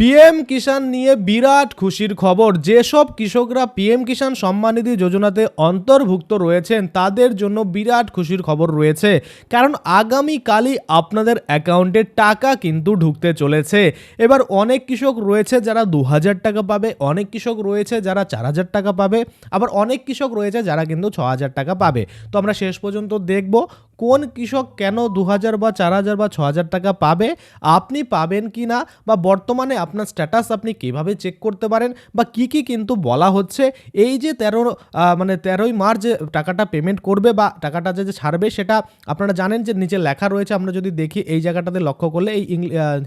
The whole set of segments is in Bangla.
পিএম কিষাণ নিয়ে বিরাট খুশির খবর। যেসব কৃষকরা পিএম কিষাণ সম্মান নিধি যোজনাতে অন্তর্ভুক্ত রয়েছেন তাদের জন্য বিরাট খুশির খবর রয়েছে, কারণ আগামীকালই আপনাদের অ্যাকাউন্টে টাকা কিন্তু ঢুকতে চলেছে। এবার অনেক কৃষক রয়েছে যারা 2000 টাকা পাবে, অনেক কৃষক রয়েছে যারা 4000 টাকা পাবে, আবার অনেক কৃষক রয়েছে যারা কিন্তু 6000 টাকা পাবে। তো আমরা শেষ পর্যন্ত দেখব কোন কৃষক কেন 2000 বা 4000 বা 6000 টাকা পাবে, আপনি পাবেন কি না, বা বর্তমানে আপনার স্ট্যাটাস আপনি কিভাবে চেক করতে পারেন, বা কি কি কিন্তু বলা হচ্ছে। এই যে 13ই মার্চ যে টাকাটা পেমেন্ট করবে বা টাকাটা যে ছাড়বে সেটা আপনারা জানেন যে নিচে লেখা রয়েছে। আমরা যদি দেখি এই জায়গাটাতে লক্ষ্য করলে এই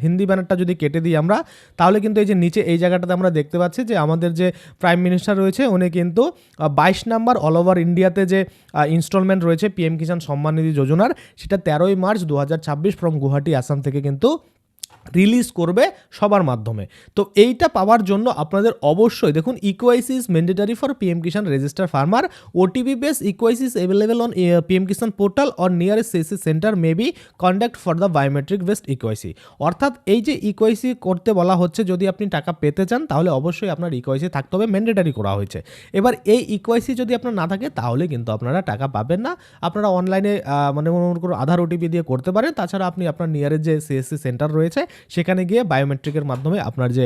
হিন্দি ব্যানারটা যদি কেটে দিই আমরা, তাহলে কিন্তু এই যে নিচে এই জায়গাটাতে আমরা দেখতে পাচ্ছি যে আমাদের যে প্রাইম মিনিস্টার রয়েছে উনি কিন্তু 22 নাম্বার অল ওভার ইন্ডিয়াতে যে ইনস্টলমেন্ট রয়েছে পিএম কিষাণ সম্মান নিধি যোজনার, সেটা 13ই মার্চ 2026 ফ্রম গুয়াহাটি আসাম থেকে কিন্তু রিলিজ করবে সবার মাধ্যমে। তো এইটা পাওয়ার জন্য আপনাদের অবশ্যই দেখুন, eKYC is mandatory for PM Kisan register farmer, OTP base eKYC is available on PM Kisan portal or nearest CSC centre may be conduct for the biometric based eKYC. অর্থাৎ এই যে ইকোয়াইসি করতে বলা হচ্ছে, যদি আপনি টাকা পেতে চান তাহলে অবশ্যই আপনার ইকোয়াইসি থাকতে হবে, ম্যান্ডেটরি করা হয়েছে। এবার এই ইকোয়াইসি যদি আপনার না থাকে তাহলে কিন্তু আপনারা টাকা পাবেন না। আপনারা অনলাইনে মনে করুন আধার ওটিপি দিয়ে করতে পারেন, তাছাড়া আপনি আপনার নিয়ারেস্ট যে সিএসসি সেন্টার রয়েছে সেখানে গিয়ে বায়োমেট্রিকের মাধ্যমে আপনার যে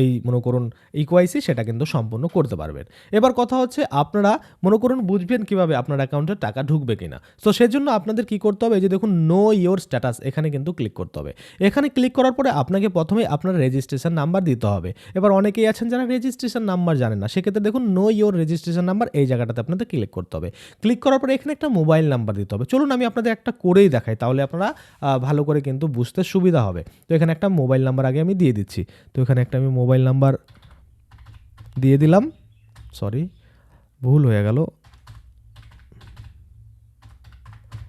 এই মনে করুন ইকোয়াইসি সেটা কিন্তু সম্পূর্ণ করতে পারবেন। এবার কথা হচ্ছে আপনারা মনে করুন বুঝবেন কিভাবে আপনার অ্যাকাউন্টে টাকা ঢুকবে কিনা। তো সেজন্য আপনাদের কি করতে হবে, এই যে দেখুন নো ইয়োর স্ট্যাটাস, এখানে কিন্তু ক্লিক করতে হবে। এখানে ক্লিক করার পরে আপনাকে প্রথমে আপনার রেজিস্ট্রেশন নাম্বার দিতে হবে। এবার অনেকেই আছেন যারা রেজিস্ট্রেশন নাম্বার জানেন না, সেক্ষেত্রে দেখুন নো ইয়োর রেজিস্ট্রেশন নাম্বার, এই জায়গাটাতে আপনাদের ক্লিক করতে হবে। ক্লিক করার পরে এখানে একটা মোবাইল নাম্বার দিতে হবে। চলুন আমি আপনাদের একটা করেই দেখাই, তাহলে আপনারা ভালো করে কিন্তু বুঝতে সুবিধা হবে। তো এখানে একটা মোবাইল নাম্বার আগে আমি দিয়ে দিচ্ছি। তো এখানে একটা আমি মোবাইল নাম্বার দিয়ে দিলাম, সরি ভুল হয়ে গেল,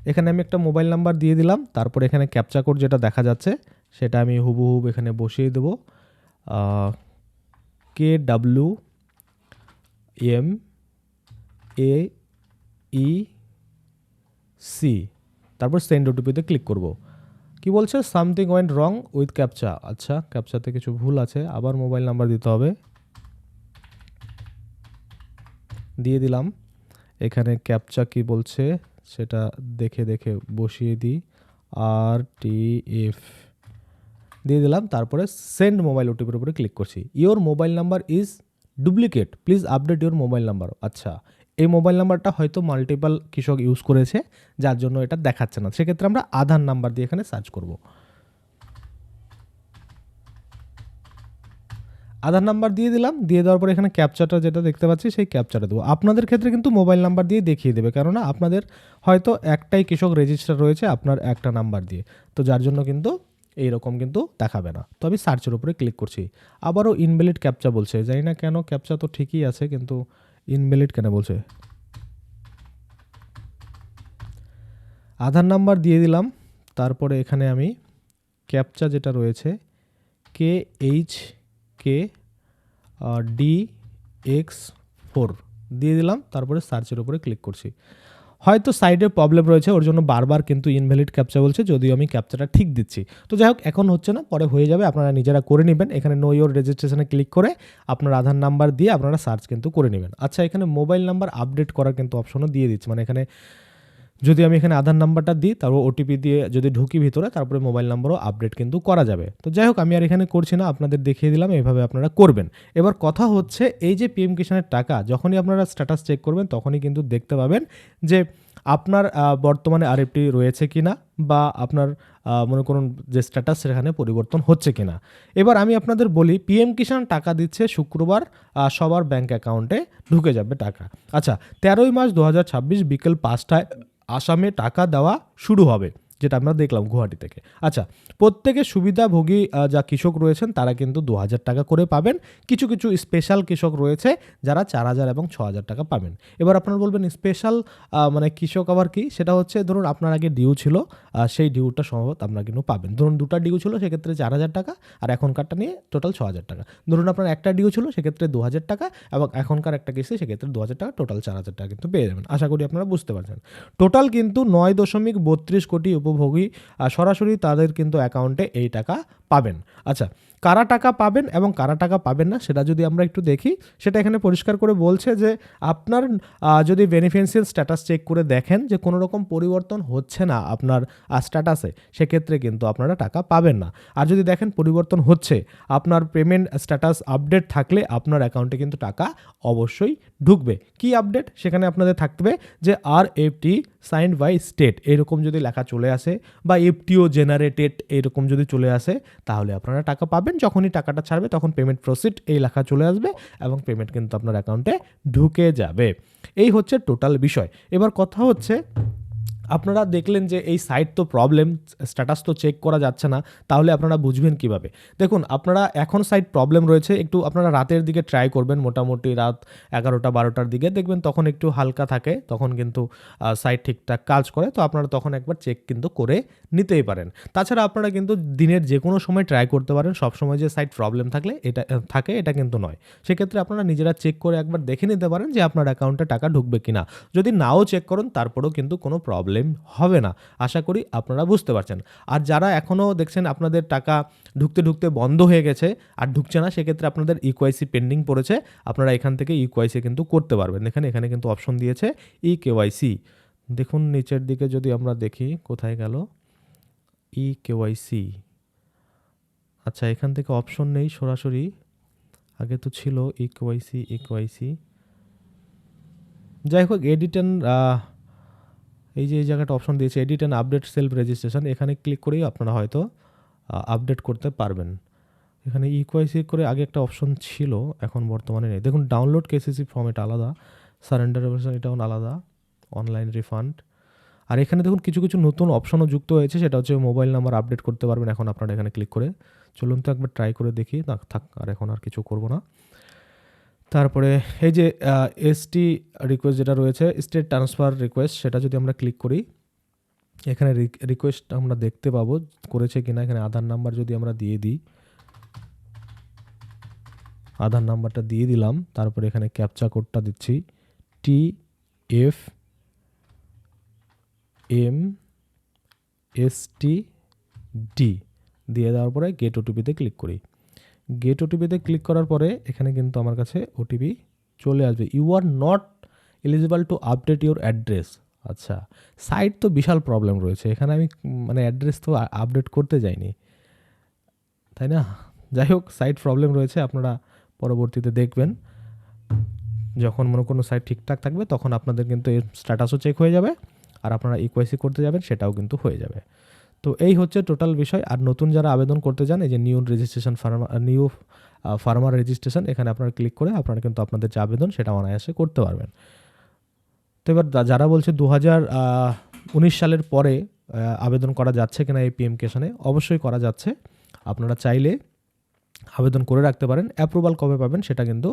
এখানে আমি একটা মোবাইল নাম্বার দিয়ে দিলাম। তারপর এখানে ক্যাপচা কোড যেটা দেখা যাচ্ছে সেটা আমি হুবহুব এখানে বসিয়ে দেব, KWMAEC, তারপর সেন্ড ওটিপিতে ক্লিক করব। কি বলছে, something went wrong with captcha. আচ্ছা, ক্যাপচাতে কিছু ভুল আছে, আবার মোবাইল নাম্বার দিতে হবে, দিয়ে দিলাম। এখানে ক্যাপচা কি বলছে সেটা দেখে দেখে বসিয়ে দিই, RTF দিয়ে দিলাম। তারপরে সেন্ড মোবাইল ওটিপির উপরে ক্লিক করছি। Your mobile number is duplicate, please update your mobile number. আচ্ছা, এই মোবাইল নাম্বারটা হয়তো মাল্টিপল কৃষক ইউজ করেছে, যার জন্য এটা দেখাচ্ছে না। সেক্ষেত্রে আমরা আধার নাম্বার দিয়ে এখানে সার্চ করব। আধার নাম্বার দিয়ে দিলাম, দিয়ে দেওয়ার পরে এখানে ক্যাপচাটা যেটা দেখতে পাচ্ছি সেই ক্যাপচাটা দেবো। আপনাদের ক্ষেত্রে কিন্তু মোবাইল নাম্বার দিয়ে দেখিয়ে দেবে, কেননা আপনাদের হয়তো একটাই কৃষক রেজিস্টার রয়েছে আপনার একটা নাম্বার দিয়ে, তো যার জন্য কিন্তু এইরকম কিন্তু দেখাবে না। তো আমি সার্চের উপরে ক্লিক করছি, আবারও ইনভ্যালিড ক্যাপচা বলছে, জানি না কেন, ক্যাপচা তো ঠিকই আছে কিন্তু ইনভ্যালিড কেন বলছে। আধার নাম্বার দিয়ে দিলাম, তারপরে এখানে আমি ক্যাপচা যেটা রয়েছে KHKDX4 দিয়ে দিলাম, তারপরে সার্চের উপরে ক্লিক করছি। হয়তো সাইডে প্রবলেম রয়েছে, ওর জন্য বারবার কিন্তু ইনভ্যালিড ক্যাপচা বলছে, যদিও আমি ক্যাপচাটা ঠিক দিচ্ছি। তো যাই হোক, এখন হচ্ছে না, পরে হয়ে যাবে, আপনারা নিজেরা করে নেবেন। এখানে নো ইওর রেজিস্ট্রেশনে ক্লিক করে আপনার আধার নাম্বার দিয়ে আপনারা সার্চ কিন্তু করে নেবেন। আচ্ছা, এখানে মোবাইল নাম্বার আপডেট করার কিন্তু অপশনও দিয়ে দিচ্ছে, মানে এখানে যদি আমি এখানে আধার নাম্বারটা দিই, তারপর ওটিপি দিয়ে যদি ঢুকি ভিতরে, তারপরে মোবাইল নাম্বারও আপডেট কিন্তু করা যাবে। তো যাই হোক, আমি আর এখানে করছি না, আপনাদের দেখিয়ে দিলাম, এইভাবে আপনারা করবেন। এবার কথা হচ্ছে, এই যে পিএম কিষাণের টাকা যখনই আপনারা স্ট্যাটাস চেক করবেন তখনই কিন্তু দেখতে পাবেন যে আপনার বর্তমানে আরএফটি রয়েছে কিনা, বা আপনার মনে করুন যে স্ট্যাটাস সেখানে পরিবর্তন হচ্ছে কিনা। এবার আমি আপনাদের বলি, পিএম কিষাণ টাকা দিচ্ছে শুক্রবার, সবার ব্যাংক অ্যাকাউন্টে ঢুকে যাবে টাকা। আচ্ছা, 13ই মার্চ 2026 বিকেল 5টায় আসামে টাকা দেওয়া শুরু হবে, যেটা আমরা দেখলাম গুয়াহাটি থেকে। আচ্ছা, প্রত্যেকের সুবিধাভোগী যা কৃষক রয়েছেন তারা কিন্তু 2000 টাকা করে পাবেন। কিছু কিছু স্পেশাল কৃষক রয়েছে যারা 4000 এবং 6000 টাকা পাবেন। এবার আপনারা বলবেন স্পেশাল মানে কৃষক আবার কি, সেটা হচ্ছে ধরুন আপনার আগে ডিউ ছিল, সেই ডিউটা সম্ভবত আপনারা কিন্তু পাবেন। ধরুন দুটা ডিউ ছিল, সেক্ষেত্রে 4000 টাকা, আর এখনকারটা নিয়ে টোটাল 6000 টাকা। ধরুন আপনার একটা ডিউ ছিল, সেক্ষেত্রে 2000 টাকা, এবং এখনকার একটা কিস্তি, সেক্ষেত্রে 2000 টাকা, টোটাল 4000 টাকা কিন্তু পেয়ে যাবেন। আশা করি আপনারা বুঝতে পারছেন। টোটাল কিন্তু 9.32 কোটি উপভোগী সরাসরি তাদের কিন্তু অ্যাকাউন্টে এই টাকা পাবেন। আচ্ছা, কারা টাকা পাবেন এবং কারা টাকা পাবেন না সেটা যদি আমরা একটু দেখি, সেটা এখানে পরিষ্কার করে বলছে যে আপনার যদি বেনিফিশিয়াল স্ট্যাটাস চেক করে দেখেন যে কোনো রকম পরিবর্তন হচ্ছে না আপনার স্ট্যাটাসে, সেক্ষেত্রে কিন্তু আপনারা টাকা পাবেন না। আর যদি দেখেন পরিবর্তন হচ্ছে, আপনার পেমেন্ট স্ট্যাটাস আপডেট থাকলে আপনার অ্যাকাউন্টে কিন্তু টাকা অবশ্যই ঢুকবে। কি আপডেট? সেখানে আপনাদের থাকবে যে RFT সাইন্ড বাই স্টেট এরকম যদি লেখা চলে আসে, বা FTO জেনারেটেড এরকম যদি চলে আসে, তাহলে আপনারা টাকা পাবেন। যখনই টাকাটা ছাড়বে তখন পেমেন্ট প্রসিড এই লেখা চলে আসবে এবং পেমেন্ট কিন্তু আপনার অ্যাকাউন্টে ঢুকে যাবে। এই হচ্ছে টোটাল বিষয়। এবার কথা হচ্ছে, আপনারা দেখলেন যে এই সাইট তো প্রবলেম, স্ট্যাটাস তো চেক করা যাচ্ছে না, তাহলে আপনারা বুঝবেন কিভাবে? দেখুন, আপনারা এখন সাইট প্রবলেম রয়েছে, একটু আপনারা রাতের দিকে ট্রাই করবেন, মোটামুটি রাত 11টা-12টার দিকে দেখবেন তখন একটু হালকা থাকে, তখন কিন্তু সাইট ঠিকঠাক কাজ করে, তো আপনারা তখন একবার চেক কিন্তু করে নিতেই পারেন। তাছাড়া আপনারা কিন্তু দিনের যে কোনো সময় ট্রাই করতে পারেন, সবসময় যে সাইট প্রবলেম থাকলে এটা কিন্তু নয়। সেক্ষেত্রে আপনারা নিজেরা চেক করে একবার দেখে নিতে পারেন যে আপনার অ্যাকাউন্টে টাকা ঢুকবে কিনা। যদি নাও চেক করেন তারপরেও কিন্তু কোনো প্রবলেম হবে না। আশা করি আপনারা বুঝতে পারছেন। আর যারা এখনও দেখছেন আপনাদের টাকা ঢুকতে ঢুকতে বন্ধ হয়ে গেছে আর ঢুকছে না, সেক্ষেত্রে আপনাদের ইকেওয়াইসি পেন্ডিং পড়েছে, আপনারা এখান থেকে ইকেওয়াইসি কিন্তু করতে পারবেন। দেখেন এখানে কিন্তু অপশন দিয়েছে ইকেওয়াইসি। দেখুন নিচের দিকে যদি আমরা দেখি, কোথায় গেল ইকেওয়াইসি? আচ্ছা, এখান থেকে অপশন নেই সরাসরি, আগে তো ছিল ইকেওয়াইসি। যাই হোক, এডিট অ্যান্ড এই যে এই জায়গাটা অপশন দিয়েছে edit and update self registration, এখানে ক্লিক করেই আপনারা হয়তো আপডেট করতে পারবেন। এখানে ইকেওয়াইসি করে আগে একটা অপশন ছিল, এখন বর্তমানে নেই। দেখুন ডাউনলোড কেসিসি ফর্ম এটা আলাদা, সারেন্ডার ভার্সন এটাও আলাদা, অনলাইন রিফান্ড। আর এখানে দেখুন কিছু কিছু নতুন অপশনও যুক্ত হয়েছে, সেটা হচ্ছে মোবাইল নাম্বার আপডেট করতে পারবেন এখন আপনারা এখানে ক্লিক করে। চলুন তো একবার ট্রাই করে দেখি, না থাক, আর এখন আর কিছু করব না। তারপরে এই যে ST রিকোয়েস্ট যেটা রয়েছে, স্টেট ট্রান্সফার রিকোয়েস্ট, সেটা যদি আমরা ক্লিক করি, এখানে রিকোয়েস্ট আমরা দেখতে পাবো করেছে কিনা। এখানে আধার নাম্বার যদি আমরা দিয়ে দিই, আধার নাম্বারটা দিয়ে দিলাম, তারপরে এখানে ক্যাপচা কোডটা দিচ্ছি TFMSTD দিয়ে দেওয়ার পরে গেট ওটিপিতে ক্লিক করি। গেট ওটিপিতে ক্লিক করার পরে এখানে কিন্তু আমার কাছে ওটিপি চলে আসবে, you are not eligible to update your address. আচ্ছা, সাইট তো বিশাল প্রবলেম রয়েছে, এখানে আমি মানে অ্যাড্রেস তো আপডেট করতে যাইনি, তাই না? যাই হোক, সাইট প্রবলেম রয়েছে, আপনারা পরবর্তীতে দেখবেন যখন মনে কোনো সাইট ঠিকঠাক থাকবে তখন আপনাদের কিন্তু এর স্ট্যাটাসও চেক হয়ে যাবে, আর আপনারা ইকেওয়াইসি করতে যাবেন সেটাও কিন্তু হয়ে যাবে। তো এই হচ্ছে টোটাল বিষয়। আর নতুন যারা আবেদন করতে চান, এই যে নিউ ফার্মার রেজিস্ট্রেশন, এখানে আপনারা ক্লিক করে আপনারা কিন্তু আপনাদের যে আবেদন সেটা অনায়াসে করতে পারবেন। তো এবার যারা বলছে 2019 সালের পরে আবেদন করা যাচ্ছে কিনা এই PM কিষানে, অবশ্যই করা যাচ্ছে। আপনারা চাইলে আবেদন করে রাখতে পারেন। অ্যাপ্রুভাল কবে পাবেন সেটা কিন্তু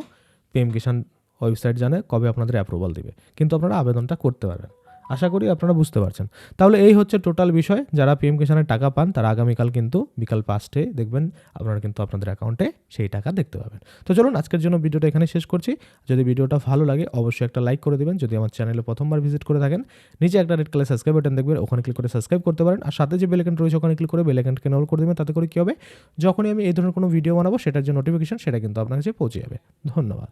PM কিষান ওয়েবসাইট জানে কবে আপনাদের অ্যাপ্রুভাল দিবে, কিন্তু আপনারা আবেদনটা করতে পারবেন। আশা করি আপনারা বুঝতে পারছেন। তাহলে এই হচ্ছে টোটাল বিষয়। যারা PM কিষানের টাকা পান তারা আগামীকাল কিন্তু বিকাল 5টায় দেখবেন আপনারা কিন্তু আপনাদের অ্যাকাউন্টে সেই টাকা দেখতে পাবেন। তো চলুন আজকের জন্য ভিডিওটা এখানে শেষ করছি। যদি ভিডিওটা ভালো লাগে অবশ্যই একটা লাইক করে দেবেন। যদি আমার চ্যানেলে প্রথমবার ভিজিট করে থাকেন, নিচে একটা রেড কালার সাবস্ক্রাইব বাটন দেখবেন, ওখানে ক্লিক করে সাবস্ক্রাইব করতে পারেন। আর সাথে যে বেল আইকন রয়েছে ওখানে ক্লিক করে বেল আইকনকে এনেবল করে দেবেন। তাতে করে কী হবে, যখনই আমি এই ধরনের কোনো ভিডিও বানাবো সেটার যে নোটিফিকেশন সেটা কিন্তু আপনার কাছে পৌঁছে যাবে। ধন্যবাদ।